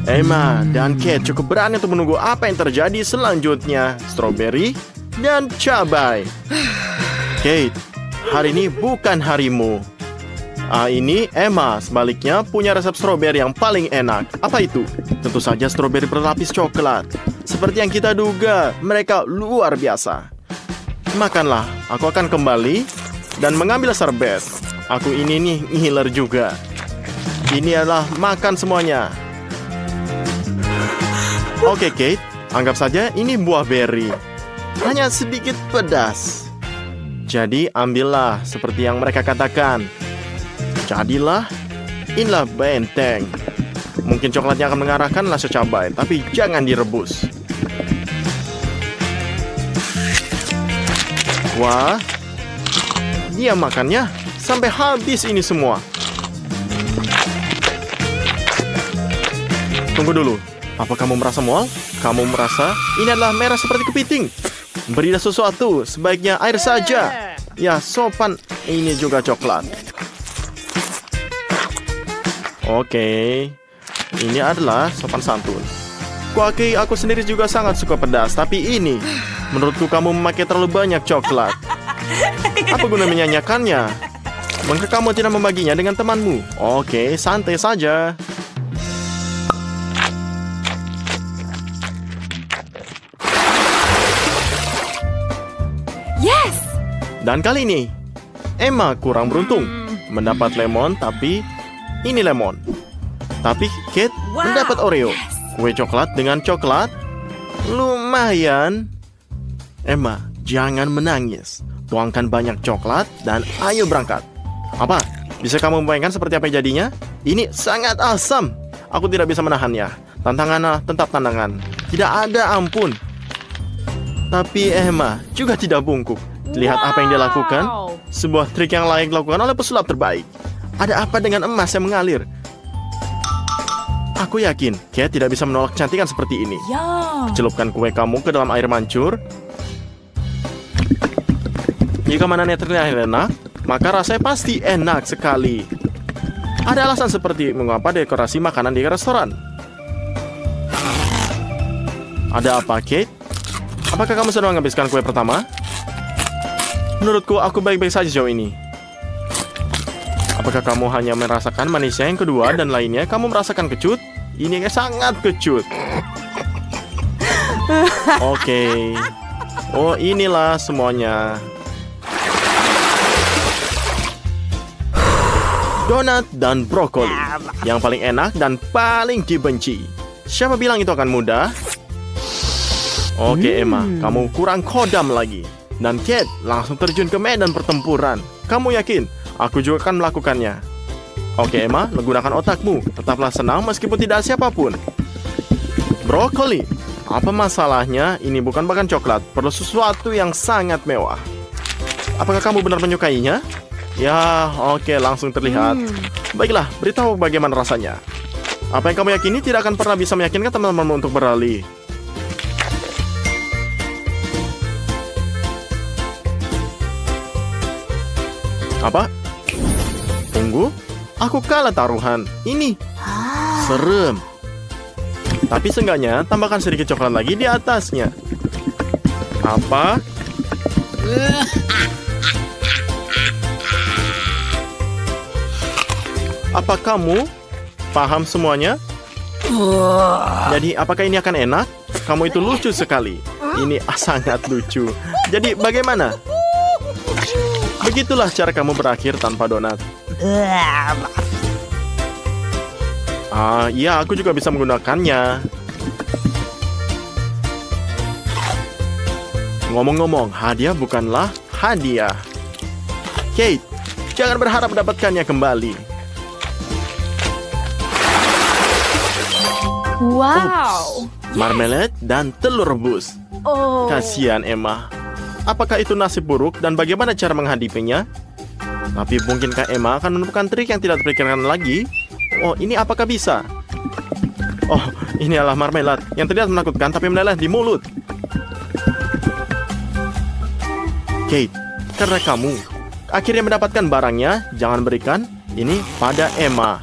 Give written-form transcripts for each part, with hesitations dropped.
Emma dan Kate cukup berani untuk menunggu apa yang terjadi selanjutnya. Strawberry dan cabai. Kate, hari ini bukan harimu. Ini Emma sebaliknya punya resep strawberry yang paling enak. Apa itu? Tentu saja strawberry berlapis coklat. Seperti yang kita duga, mereka luar biasa. Makanlah, aku akan kembali dan mengambil serbet. Aku ini nih ngiler juga. Ini adalah makan semuanya. Oke Kate, anggap saja ini buah beri. Hanya sedikit pedas. Jadi ambillah seperti yang mereka katakan. Jadilah, inilah benteng. Mungkin coklatnya akan mengarahkan rasa cabai, tapi jangan direbus. Wah, dia makannya sampai habis ini semua. Tunggu dulu, apa kamu merasa mual? Kamu merasa ini adalah merah seperti kepiting? Berilah sesuatu, sebaiknya air saja. Ya, sopan, ini juga coklat. Oke, ini adalah sopan santun. Kuaki, aku sendiri juga sangat suka pedas, tapi ini, menurutku kamu memakai terlalu banyak coklat. Apa guna menyanyikannya? Mengapa kamu tidak membaginya dengan temanmu? Oke, santai saja. Yes! Dan kali ini, Emma kurang beruntung. Mendapat lemon, tapi ini lemon. Tapi Kate mendapat Oreo. Kue coklat dengan coklat. Lumayan. Emma, jangan menangis. Tuangkan banyak coklat dan ayo berangkat. Apa? Bisa kamu membayangkan seperti apa jadinya? Ini sangat asam. Aku tidak bisa menahannya. Tantangannya tetap tantangan. Tidak ada ampun. Tapi Emma juga tidak bungkuk. Lihat apa yang dia lakukan. Sebuah trik yang layak dilakukan oleh pesulap terbaik. Ada apa dengan emas yang mengalir? Aku yakin Kate tidak bisa menolak kecantikan seperti ini. Celupkan kue kamu ke dalam air mancur. Jika mananya terlihat enak, maka rasanya pasti enak sekali. Ada alasan seperti mengapa dekorasi makanan di restoran. Ada apa, Kate? Apakah kamu sudah menghabiskan kue pertama? Menurutku, aku baik-baik saja sejauh ini. Apakah kamu hanya merasakan manisnya yang kedua dan lainnya kamu merasakan kecut? Ini sangat kecut. Oke. Oh, inilah semuanya. Donat dan brokoli. Yang paling enak dan paling dibenci. Siapa bilang itu akan mudah? Oke, Emma, kamu kurang kodam lagi. Dan Kate langsung terjun ke medan pertempuran. Kamu yakin? Aku juga akan melakukannya. Oke, Emma, gunakan otakmu. Tetaplah senang meskipun tidak ada siapapun. Brokoli. Apa masalahnya? Ini bukan bahkan coklat. Perlu sesuatu yang sangat mewah. Apakah kamu benar menyukainya? Ya, oke, langsung terlihat. Baiklah, beritahu bagaimana rasanya. Apa yang kamu yakini tidak akan pernah bisa meyakinkan teman-temanmu untuk beralih. Apa? Tunggu, aku kalah taruhan. Ini serem. Tapi seenggaknya tambahkan sedikit coklat lagi di atasnya. Apa? Apa kamu paham semuanya? Jadi apakah ini akan enak? Kamu itu lucu sekali. Ini sangat lucu. Jadi bagaimana? Begitulah cara kamu berakhir tanpa donat. Iya, aku juga bisa menggunakannya. Ngomong-ngomong, hadiah bukanlah hadiah. Kate, jangan berharap mendapatkannya kembali. Wow. Marmalade dan telur rebus. Kasihan Emma. Apakah itu nasib buruk dan bagaimana cara menghadapinya? Tapi mungkinkah Emma akan menemukan trik yang tidak terpikirkan lagi? Oh, ini apakah bisa? Oh, ini adalah marmelade yang terlihat menakutkan tapi meleleh di mulut. Kate, karena kamu akhirnya mendapatkan barangnya, jangan berikan ini pada Emma.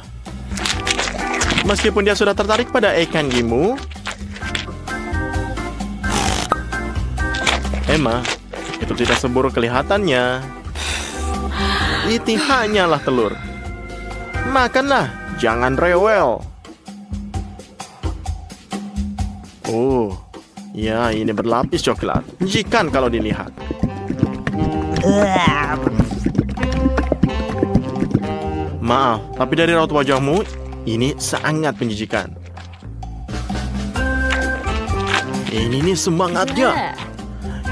Meskipun dia sudah tertarik pada ikan gimu, Emma, itu tidak seburuk kelihatannya. Itu hanyalah telur. Makanlah, jangan rewel. Oh, ya ini berlapis coklat. Menjijikan kalau dilihat. Maaf, tapi dari raut wajahmu, ini sangat menjijikan. Ini nih semangatnya.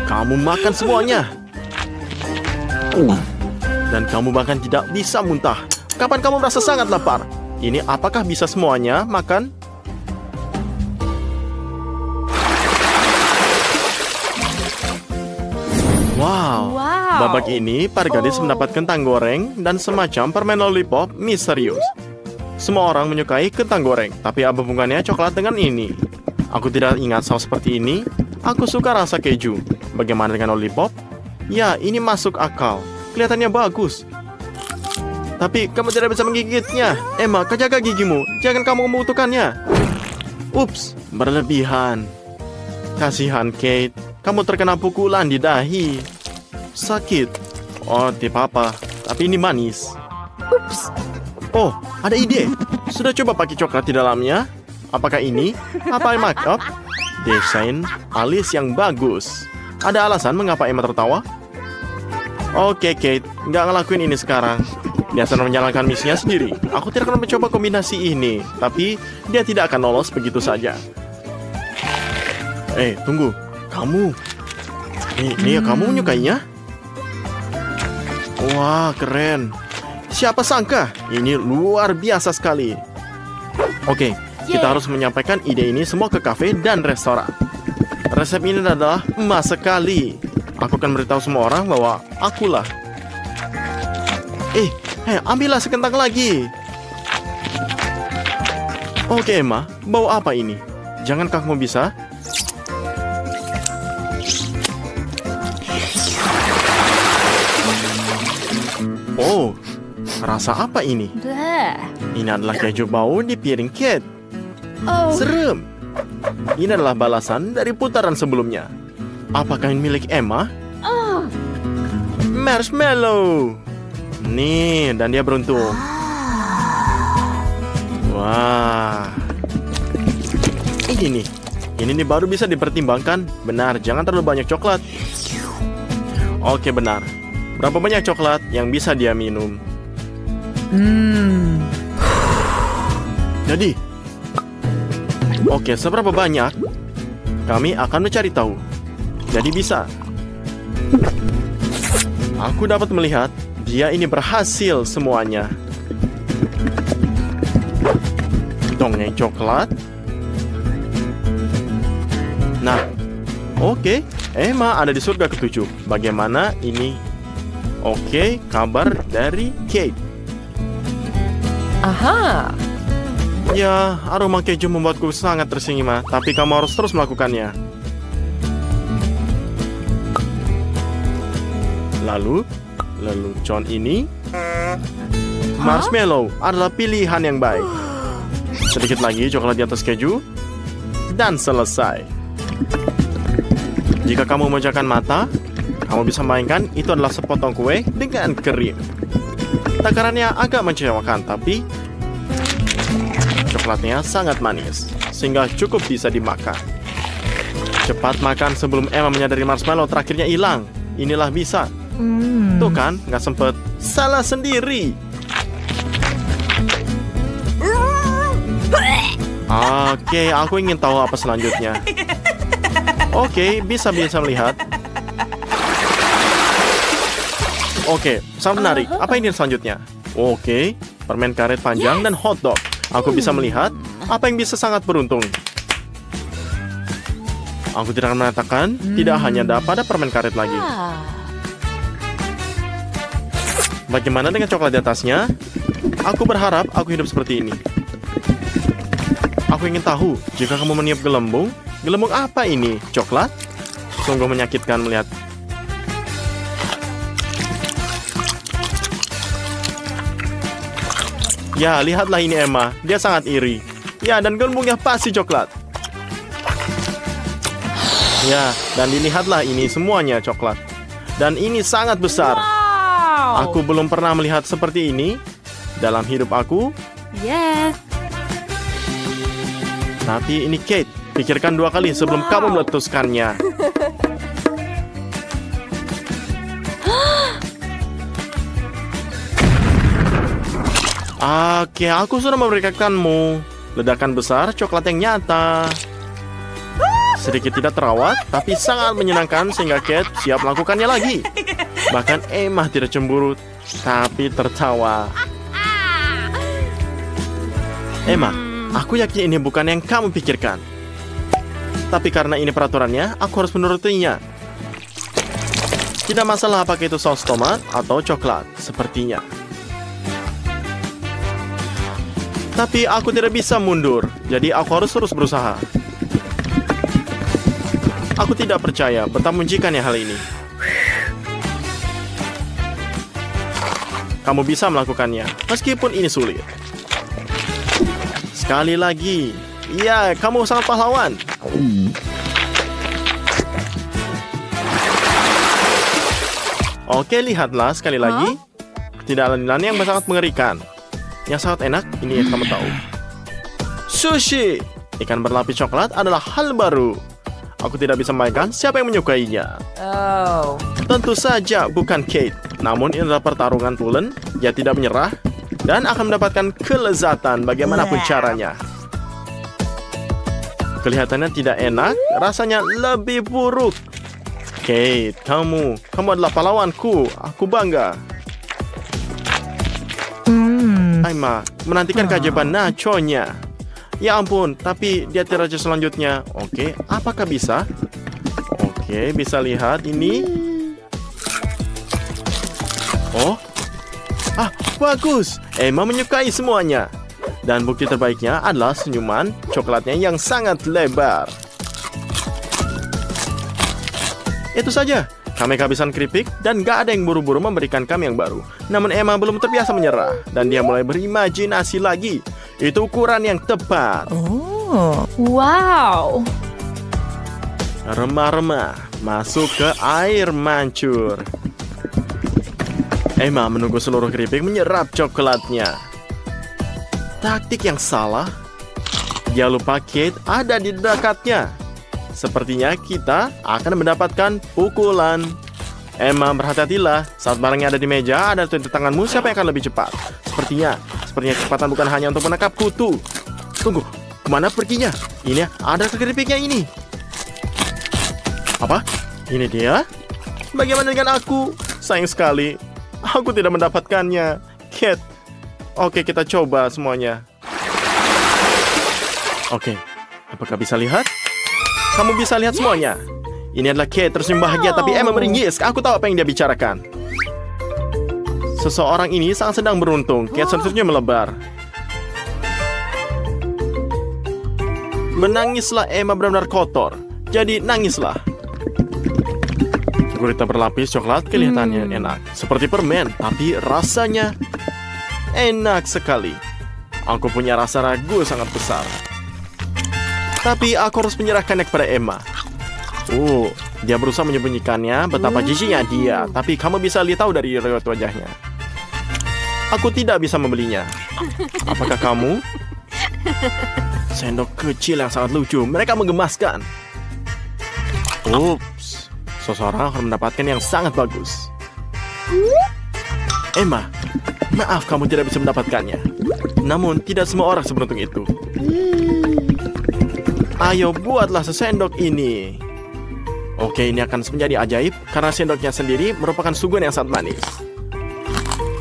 Kamu makan semuanya. Dan kamu bahkan tidak bisa muntah. Kapan kamu merasa sangat lapar? Ini apakah bisa semuanya makan? Wow. Babak ini, para gadis mendapat kentang goreng dan semacam permen lollipop misterius. Semua orang menyukai kentang goreng, tapi apa hubungannya coklat dengan ini? Aku tidak ingat saus seperti ini. Aku suka rasa keju. Bagaimana dengan lollipop? Ya, ini masuk akal. Kelihatannya bagus. Tapi kamu tidak bisa menggigitnya. Emma, jaga gigimu. Jangan kamu membutuhkannya. Ups, berlebihan. Kasihan Kate. Kamu terkena pukulan di dahi. Sakit. Oh, tidak apa. Tapi ini manis. Ups. Oh, ada ide. Sudah coba pakai coklat di dalamnya? Apakah ini? Apa make up? Desain alis yang bagus. Ada alasan mengapa Emma tertawa? Oke, Kate. Nggak ngelakuin ini sekarang. Dia sedang menjalankan misinya sendiri. Aku tidak akan mencoba kombinasi ini. Tapi dia tidak akan lolos begitu saja. Tunggu. Kamu. Ini kamu menyukainya? Wah, keren. Siapa sangka? Ini luar biasa sekali. Oke, kita harus menyampaikan ide ini semua ke kafe dan restoran. Resep ini adalah emas sekali. Aku akan beritahu semua orang bahwa akulah. Ambillah sekentang lagi. Oke, Emma, bau apa ini? Jangankah kamu bisa? Oh, rasa apa ini? Ini adalah keju bau di piring Kate. Serem. Ini adalah balasan dari putaran sebelumnya. Apakah ini milik Emma? Marshmallow. Nih, dan dia beruntung. Wah. Ini nih baru bisa dipertimbangkan. Benar, jangan terlalu banyak coklat. Oke, benar. Berapa banyak coklat yang bisa dia minum? Jadi, oke, seberapa banyak? Kami akan mencari tahu. Jadi bisa. Aku dapat melihat dia ini berhasil semuanya. Dongeng coklat. Nah, oke. Emma ada di surga ke-7. Bagaimana ini? Oke, kabar dari Kate. Aha. Ya, aroma keju membuatku sangat tersinggung, tapi kamu harus terus melakukannya. Lalu John ini marshmallow adalah pilihan yang baik. Sedikit lagi coklat di atas keju dan selesai. Jika kamu memejamkan mata, kamu bisa mainkan itu adalah sepotong kue dengan krim. Takarannya agak mengecewakan, tapi coklatnya sangat manis, sehingga cukup bisa dimakan. Cepat makan sebelum Emma menyadari marshmallow terakhirnya hilang. Inilah bisa. Tuh kan, nggak sempet. Salah sendiri. Oke, aku ingin tahu apa selanjutnya. Oke, bisa melihat. Oke, sangat menarik. Apa ini selanjutnya? Oke, permen karet panjang dan hotdog. Aku bisa melihat apa yang bisa sangat beruntung. Aku tidak akan mengatakan tidak hanya pada permen karet lagi. Bagaimana dengan coklat di atasnya? Aku berharap aku hidup seperti ini. Aku ingin tahu, jika kamu meniup gelembung apa ini? Coklat? Sungguh menyakitkan melihat. Ya, lihatlah ini Emma. Dia sangat iri. Ya, dan gelembungnya pasti coklat. Ya, dan dilihatlah ini semuanya coklat. Dan ini sangat besar. Wow. Aku belum pernah melihat seperti ini dalam hidup aku. Yes. Tapi ini Kate, pikirkan 2 kali sebelum kamu meletuskannya. Oke, aku sudah memberikanmu ledakan besar coklat yang nyata. Sedikit tidak terawat, tapi sangat menyenangkan sehingga Kate siap melakukannya lagi. Bahkan Emma tidak cemburu, tapi tertawa. Emma, aku yakin ini bukan yang kamu pikirkan. Tapi karena ini peraturannya, aku harus menurutinya. Tidak masalah apakah itu saus tomat atau coklat, sepertinya. Tapi aku tidak bisa mundur, jadi aku harus terus berusaha. Aku tidak percaya betapa menjikannya hal ini. Kamu bisa melakukannya, meskipun ini sulit. Sekali lagi. Ya, kamu sangat pahlawan. Oke, lihatlah sekali lagi. Ketidakadilan yang sangat mengerikan. Yang sangat enak, ini yang kamu tahu. Sushi. Ikan berlapis coklat adalah hal baru. Aku tidak bisa membayangkan siapa yang menyukainya. Oh. Tentu saja bukan Kate. Namun ini adalah pertarungan Tulen. Dia tidak menyerah dan akan mendapatkan kelezatan bagaimanapun caranya. Kelihatannya tidak enak, rasanya lebih buruk. Kate, kamu adalah pahlawanku. Aku bangga. Emma menantikan keajaiban nachonya. Ya ampun, tapi dia tidak selanjutnya. Oke, apakah bisa? Oke, bisa lihat ini. Oh, bagus. Emma menyukai semuanya. Dan bukti terbaiknya adalah senyuman coklatnya yang sangat lebar. Itu saja. Kami kehabisan keripik dan gak ada yang buru-buru memberikan kami yang baru. Namun Emma belum terbiasa menyerah. Dan dia mulai berimajinasi lagi. Itu ukuran yang tepat. Oh, wow. Remah-remah masuk ke air mancur. Emma menunggu seluruh keripik menyerap coklatnya. Taktik yang salah. Dia lupa Kate ada di dekatnya. Sepertinya kita akan mendapatkan pukulan. Emma, berhati-hatilah. Saat barangnya ada di meja, ada di tanganmu, siapa yang akan lebih cepat? Sepertinya kecepatan bukan hanya untuk menangkap kutu. Tunggu, kemana perginya? Ini ada keripiknya ini. Apa? Ini dia? Bagaimana dengan aku? Sayang sekali, aku tidak mendapatkannya. Kate. Oke, kita coba semuanya. Oke, apakah bisa lihat? Kamu bisa lihat semuanya. Ini adalah Kate tersenyum bahagia, tapi Emma meringis. Aku tahu apa yang dia bicarakan. Seseorang ini sangat sedang beruntung. Kate seterusnya melebar. Menangislah, Emma benar-benar kotor. Jadi nangislah. Gurita berlapis coklat kelihatannya enak. Seperti permen, tapi rasanya enak sekali. Aku punya rasa ragu sangat besar. Tapi aku harus menyerahkannya kepada Emma. Dia berusaha menyembunyikannya betapa jijiknya dia. Tapi kamu bisa lihat tahu dari raut wajahnya. Aku tidak bisa membelinya. Apakah kamu? Sendok kecil yang sangat lucu. Mereka menggemaskan. Ups. Seseorang akan mendapatkan yang sangat bagus. Emma, maaf kamu tidak bisa mendapatkannya. Namun tidak semua orang seberuntung itu. Ayo buatlah sesendok ini. Oke, ini akan menjadi ajaib karena sendoknya sendiri merupakan suguhan yang sangat manis.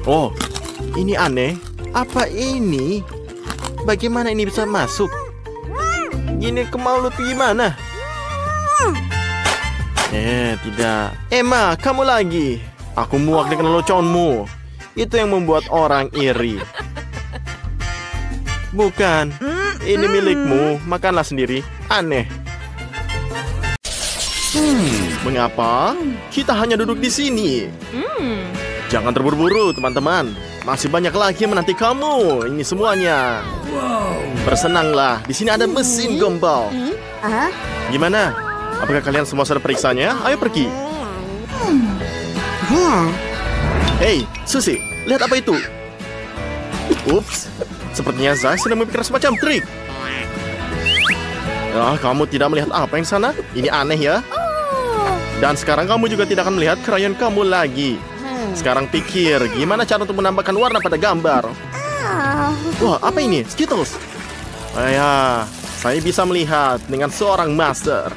Oh, ini aneh. Apa ini? Bagaimana ini bisa masuk? Ini ke mulut gimana? Tidak. Emma, kamu lagi. Aku muak dengan leluconmu. Itu yang membuat orang iri. Bukan. Ini milikmu, makanlah sendiri. Aneh. Mengapa? Kita hanya duduk di sini. Jangan terburu-buru, teman-teman. Masih banyak lagi yang menanti kamu. Ini semuanya. Wow. Bersenanglah, di sini ada mesin gombal. Gimana? Apakah kalian semua sudah periksanya? Ayo pergi. Hei, Susie, lihat apa itu? Ups, sepertinya Zach sedang memikirkan semacam trik. Kamu tidak melihat apa yang sana? Ini aneh ya. Dan sekarang kamu juga tidak akan melihat krayon kamu lagi. Sekarang pikir, gimana cara untuk menambahkan warna pada gambar? Wah, apa ini? Skittles. Ya, saya bisa melihat dengan seorang master.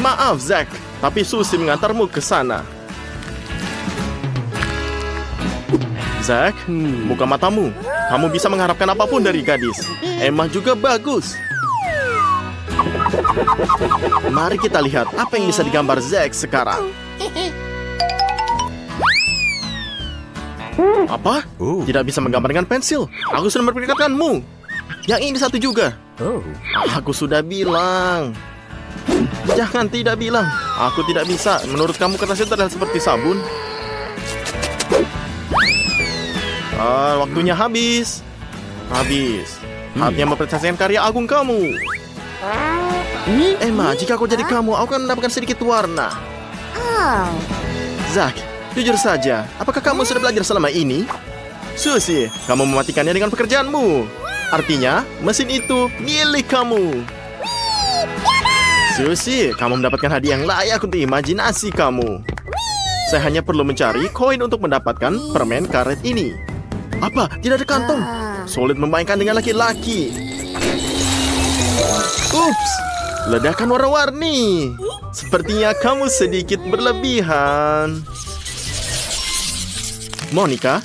Maaf, Zach, tapi Susie mengantarmu ke sana. Zach, buka matamu. Kamu bisa mengharapkan apapun dari gadis. Emma juga bagus. Mari kita lihat apa yang bisa digambar Zach sekarang. Apa? Tidak bisa menggambar dengan pensil. Aku sudah memperingatkanmu. Yang ini satu juga. Aku sudah bilang. Jangan tidak bilang. Aku tidak bisa. Menurut kamu kertas itu terlihat seperti sabun? Waktunya habis. Saatnya mempresentasikan karya agung kamu. Emma, jika aku jadi kamu, aku akan mendapatkan sedikit warna. Zach, jujur saja, apakah kamu sudah belajar selama ini? Susie, kamu mematikannya dengan pekerjaanmu. Artinya, mesin itu milik kamu. Susie, kamu mendapatkan hadiah yang layak untuk imajinasi kamu. Saya hanya perlu mencari koin untuk mendapatkan permen karet ini. Apa? Tidak ada kantong. Sulit membayangkan dengan laki-laki. Ups, ledakan warna-warni. Sepertinya kamu sedikit berlebihan. Monica,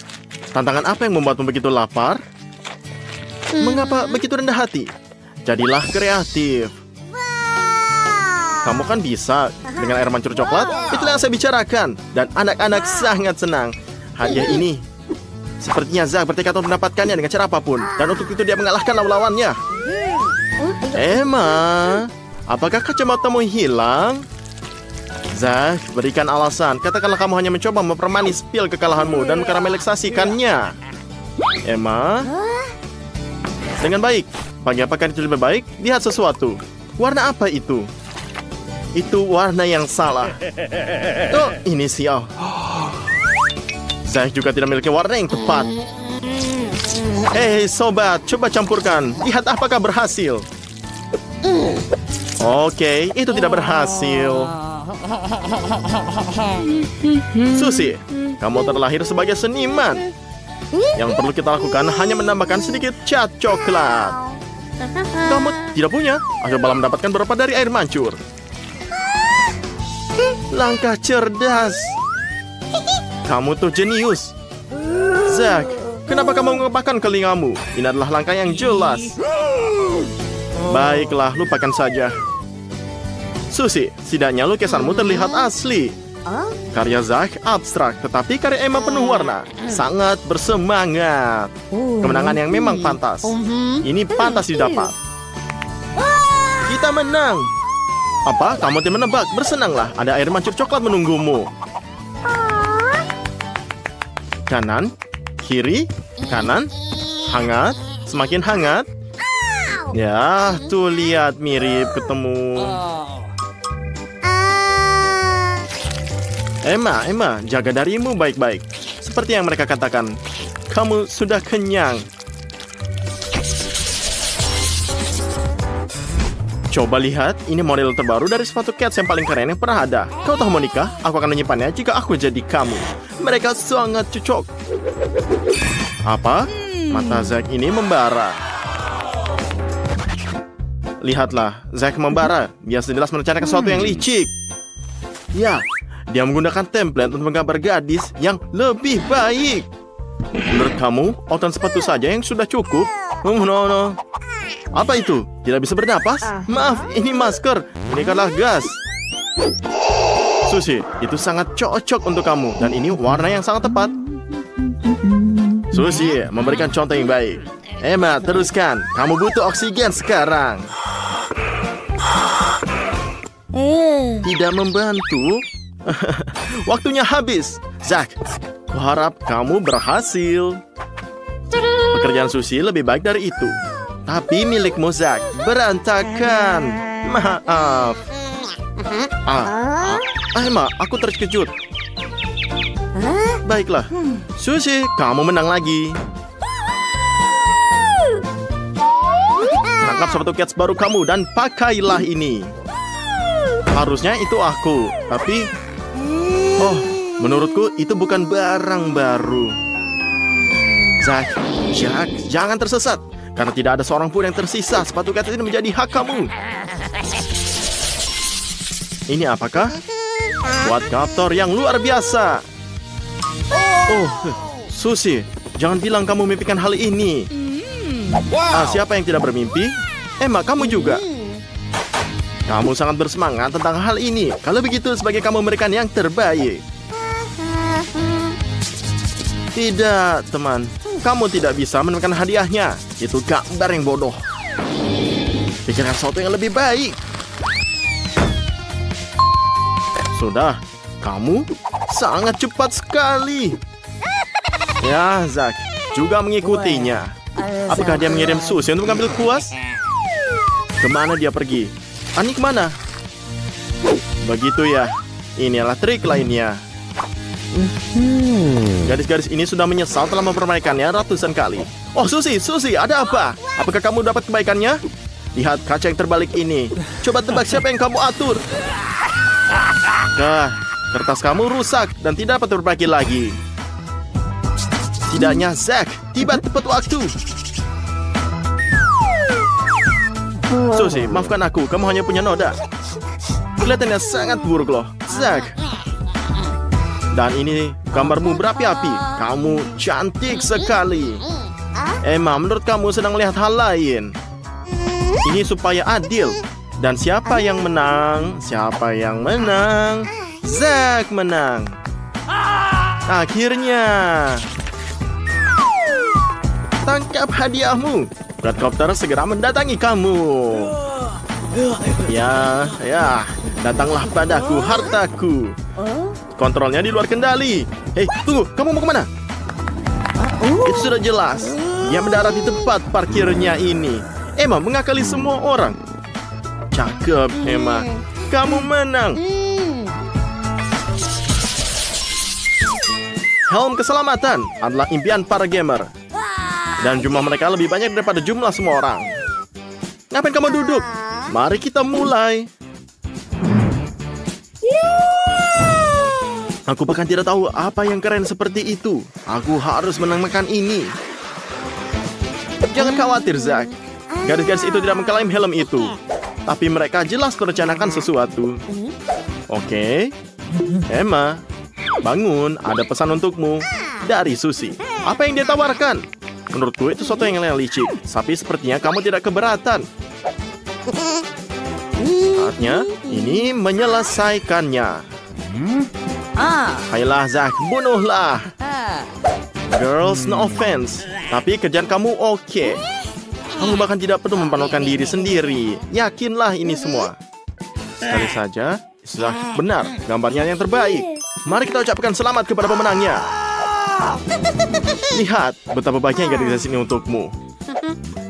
tantangan apa yang membuatmu begitu lapar? Mengapa begitu rendah hati? Jadilah kreatif. Kamu kan bisa dengan air mancur coklat. Itulah yang saya bicarakan. Dan anak-anak sangat senang. Hadiah ini sepertinya Zach bertekad untuk mendapatkannya dengan cara apapun. Dan untuk itu dia mengalahkan lawan-lawannya. Emma, apakah kacamatamu hilang? Zach, berikan alasan. Katakanlah kamu hanya mencoba mempermanis pil kekalahanmu dan mengkaramelisasikannya. Emma, dengan baik. Bagi apakah itu lebih baik? Lihat sesuatu. Warna apa itu? Itu warna yang salah. Oh, ini sial. Zach juga tidak memiliki warna yang tepat. Hei, sobat, coba campurkan. Lihat apakah berhasil. Oke, itu tidak berhasil. Susie, kamu terlahir sebagai seniman. Yang perlu kita lakukan hanya menambahkan sedikit cat coklat. Kamu tidak punya? Aku malah mendapatkan beberapa dari air mancur. Langkah cerdas. Kamu tuh jenius. Zach, kenapa kamu mengepakkan telingamu? Ini adalah langkah yang jelas. Baiklah, lupakan saja. Susie, setidaknya lukisanmu terlihat asli. Karya Zach abstrak, tetapi karya Emma penuh warna. Sangat bersemangat. Kemenangan yang memang pantas. Ini pantas didapat. Kita menang. Apa? Kamu tidak menebak? Bersenanglah, ada air mancur coklat menunggumu. Kanan, kiri, kanan, hangat, semakin hangat. Ya, tuh lihat mirip ketemu. Emma, jaga darimu baik-baik. Seperti yang mereka katakan, kamu sudah kenyang. Coba lihat, ini model terbaru dari sepatu Cats yang paling keren yang pernah ada. Kau tahu Monica, aku akan menyimpannya jika aku jadi kamu. Mereka sangat cocok. Apa? Mata Zach ini membara. Lihatlah, Zach membara. Dia jelas merencanakan sesuatu yang licik. Ya, dia menggunakan template untuk menggambar gadis yang lebih baik. Menurut kamu, outan sepatu saja yang sudah cukup? No. Apa itu? Tidak bisa bernapas? Maaf, ini masker. Ini adalah gas. Susie, itu sangat cocok untuk kamu. Dan ini warna yang sangat tepat. Susie, memberikan contoh yang baik. Emma, teruskan. Kamu butuh oksigen sekarang. Tidak membantu. Waktunya habis. Zach, kuharap kamu berhasil. Pekerjaan Susi lebih baik dari itu. Tapi milikmu, Zack, berantakan. Maaf. Emma, aku terkejut. Baiklah. Susi, kamu menang lagi. Tangkap sepatu Cats baru kamu dan pakailah ini. Harusnya itu aku, tapi... Oh, menurutku itu bukan barang baru. Zack, jangan tersesat. Karena tidak ada seorang pun yang tersisa. Sepatu Cats ini menjadi hak kamu. Ini apakah? Watt Captor yang luar biasa. Oh, Susi, jangan bilang kamu mimpikan hal ini. Siapa yang tidak bermimpi? Emma, kamu juga. Kamu sangat bersemangat tentang hal ini. Kalau begitu, sebagai kamu memberikan yang terbaik. Tidak, teman. Kamu tidak bisa menemukan hadiahnya. Itu gambar yang bodoh. Pikirkan sesuatu yang lebih baik. Sudah, kamu sangat cepat sekali. Ya, Zack juga mengikutinya. Apakah dia mengirim Susi untuk mengambil kuas? Kemana dia pergi? Ani kemana? Begitu ya. Inilah trik lainnya. Gadis-gadis ini sudah menyesal telah mempermainkannya ratusan kali. Oh, Susi, ada apa? Apakah kamu dapat kebaikannya? Lihat kaca yang terbalik ini. Coba tebak siapa yang kamu atur. Kertas kamu rusak dan tidak dapat diperbaiki lagi. Setidaknya Zack tiba tepat waktu. Susi, maafkan aku, kamu hanya punya noda. Kelihatannya sangat buruk loh, Zack. Dan ini gambarmu berapi-api. Kamu cantik sekali. Emma, menurut kamu sedang melihat hal lain. Ini supaya adil. Dan siapa yang menang? Zack menang. Akhirnya. Tangkap hadiahmu. Watt Captor segera mendatangi kamu. Ya, datanglah padaku, hartaku. Kontrolnya di luar kendali. Hei, tunggu, kamu mau kemana? Itu sudah jelas. Dia mendarat di tempat parkirnya ini. Emma mengakali semua orang. Cakep, Emma. Kamu menang. Helm keselamatan adalah impian para gamer. Dan jumlah mereka lebih banyak daripada jumlah semua orang. Ngapain kamu duduk? Mari kita mulai. Aku bahkan tidak tahu apa yang keren seperti itu. Aku harus menemukan ini. Jangan khawatir, Zack. Gadis-gadis itu tidak mengklaim helm itu. Tapi mereka jelas merencanakan sesuatu. Oke. Emma, bangun. Ada pesan untukmu. Dari Susi. Apa yang dia tawarkan? Menurutku itu sesuatu yang licik. Tapi sepertinya kamu tidak keberatan. Saatnya ini menyelesaikannya. Ayolah, Zack, bunuhlah. Girls, no offense. Tapi kerjaan kamu oke. Kamu bahkan tidak perlu mempanulkan diri sendiri. Yakinlah ini semua. Sekali saja, Zack benar. Gambarnya yang terbaik. Mari kita ucapkan selamat kepada pemenangnya. Lihat betapa baiknya gadis ini untukmu.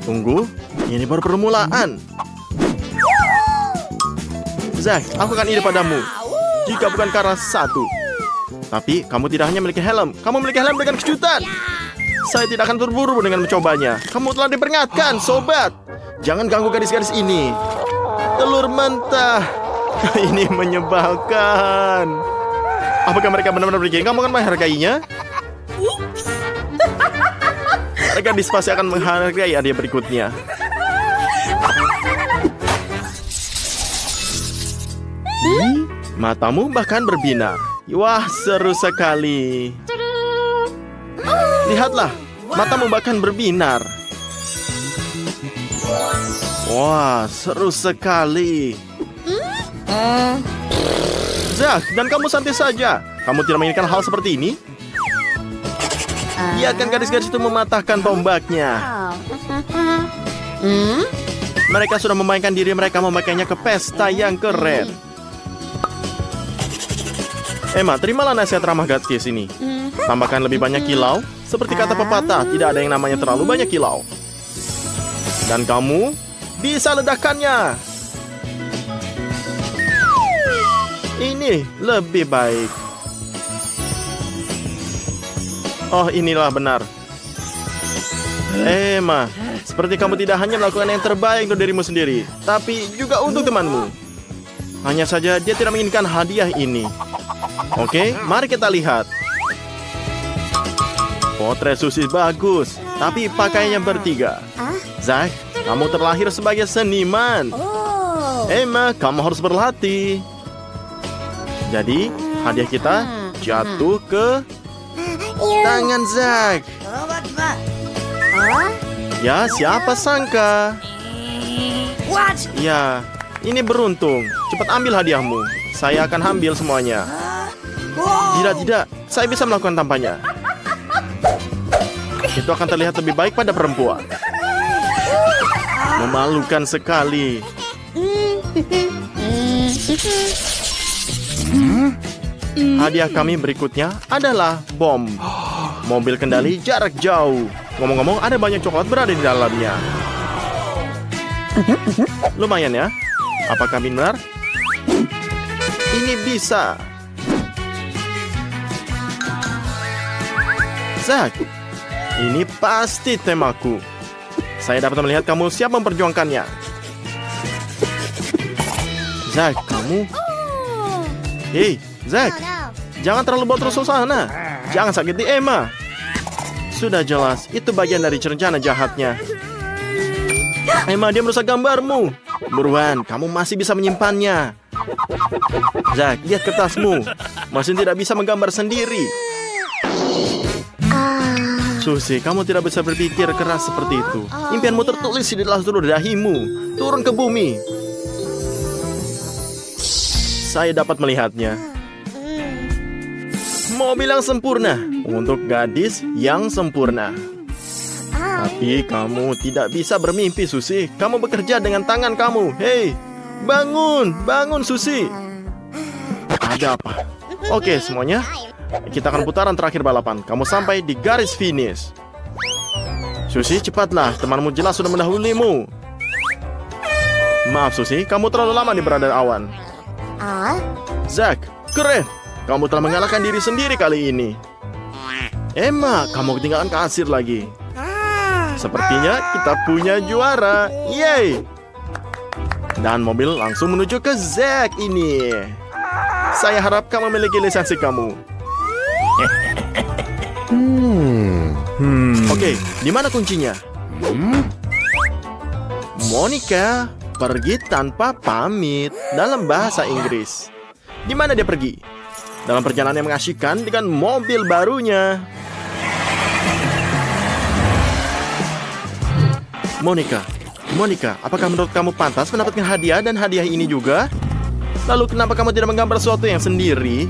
Tunggu, ini baru permulaan. Zack, aku akan ide padamu. Jika bukan karena satu. Tapi kamu tidak hanya memiliki helm. Kamu memiliki helm dengan kejutan. Saya tidak akan terburu-buru dengan mencobanya. Kamu telah diperingatkan, sobat. Jangan ganggu gadis-gadis ini. Telur mentah. Ini menyebalkan. Apakah mereka benar-benar berpikir kamu akan menghargainya? Mereka pasti akan menghargai hadiah berikutnya. Matamu bahkan berbinar. Wah, seru sekali. Lihatlah, matamu bahkan berbinar. Wah, seru sekali. Zack, dan kamu santai saja. Kamu tidak menginginkan hal seperti ini? Biarkan gadis-gadis itu mematahkan tombaknya. Mereka sudah memainkan diri mereka memakainya ke pesta yang keren. Emma, terimalah nasihat ramah gadis ini. Tambahkan lebih banyak kilau, Seperti kata pepatah, tidak ada yang namanya terlalu banyak kilau. Dan kamu bisa ledakannya. Ini lebih baik. Oh, inilah benar. Emma, seperti kamu tidak hanya melakukan yang terbaik untuk dirimu sendiri, tapi juga untuk temanmu. Hanya saja dia tidak menginginkan hadiah ini. Oke, mari kita lihat. Potret Susi bagus, tapi pakaiannya bertiga. Zack, kamu terlahir sebagai seniman. Emma, kamu harus berlatih. Jadi, hadiah kita jatuh ke tangan Zack. Ya, siapa sangka? Ya, ini beruntung. Cepat ambil hadiahmu. Saya akan ambil semuanya. Tidak, saya bisa melakukan tanpanya. Itu akan terlihat lebih baik pada perempuan. Memalukan sekali. Hadiah kami berikutnya adalah bom. Mobil kendali jarak jauh. Ngomong-ngomong, ada banyak coklat berada di dalamnya. Lumayan ya. Apakah benar? Ini bisa. Zack, ini pasti temaku. Saya dapat melihat kamu siap memperjuangkannya. Zack, kamu... Hei, Zack, jangan terlalu boros suasana. Jangan sakiti Emma. Sudah jelas, itu bagian dari rencana jahatnya. Emma, dia merusak gambarmu. Buruan, kamu masih bisa menyimpannya. Zack, lihat kertasmu. Masih tidak bisa menggambar sendiri. Susi, kamu tidak bisa berpikir keras seperti itu. Impianmu tertulis di dalam seluruh dahimu. Turun ke bumi. Saya dapat melihatnya. Mobil yang sempurna untuk gadis yang sempurna. Tapi kamu tidak bisa bermimpi, Susi. Kamu bekerja dengan tangan kamu. Hei, bangun Susi. Ada apa? Oke, semuanya. Kita akan putaran terakhir balapan. Kamu sampai di garis finish. Susi, cepatlah. Temanmu jelas sudah mendahulimu. Maaf, Susi. Kamu terlalu lama di berada awan. Zack, keren. Kamu telah mengalahkan diri sendiri kali ini. Emma, kamu ketinggalan kasir lagi. Sepertinya kita punya juara. Yeay. Dan mobil langsung menuju ke Zack ini. Saya harap kamu memiliki lisensi kamu. Oke, di mana kuncinya? Monica pergi tanpa pamit dalam bahasa Inggris. Di mana dia pergi? Dalam perjalanan yang mengasyikkan dengan mobil barunya. Monica, apakah menurut kamu pantas mendapatkan hadiah dan hadiah ini juga? Lalu kenapa kamu tidak menggambar sesuatu yang sendiri?